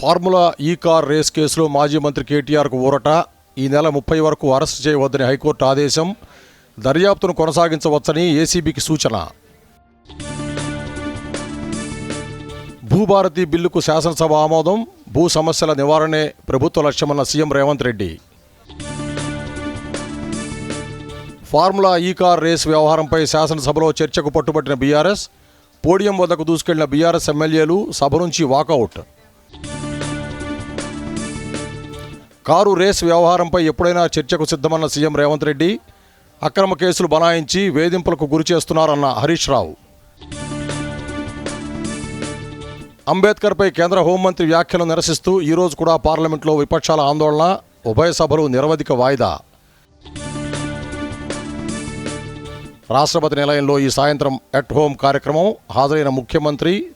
Formula ఈ car race కేసులో మాజీ మంత్రి కేటీఆర్కు ఊరట. ఈ నెల 30 వరకు అరెస్టు చేయవద్దని హైకోర్టు ఆదేశం. దర్యాప్తును కొనసాగించవచ్చని ఏసీబీకి సూచన. భూభారతి బిల్లుకు శాసనసభ ఆమోదం. భూ సమస్యల నివారణే ప్రభుత్వ లక్ష్యమన్న సీఎం రేవంత్ రెడ్డి. ఫార్ములా ఈ కార్ రేస్ వ్యవహారంపై శాసనసభలో చర్చకు పట్టుబట్టిన బీఆర్ఎస్. పోడియం వద్దకు దూసుకెళ్లిన బీఆర్ఎస్ ఎమ్మెల్యేలు సభ నుంచి వాకౌట్. కారు రేస్ వ్యవహారంపై ఎప్పుడైనా చర్చకు సిద్ధమన్న సీఎం రేవంత్ రెడ్డి. అక్రమ కేసులు బనాయించి వేధింపులకు గురి చేస్తున్నారన్న హరీష్ రావు. అంబేద్కర్పై కేంద్ర హోంమంత్రి వ్యాఖ్యలు నిరసిస్తూ ఈరోజు కూడా పార్లమెంట్లో విపక్షాల ఆందోళన. ఉభయ సభలు నిరవధిక వాయిదా. రాష్ట్రపతి నిలయంలో ఈ సాయంత్రం ఎట్ హోమ్ కార్యక్రమం. హాజరైన ముఖ్యమంత్రి,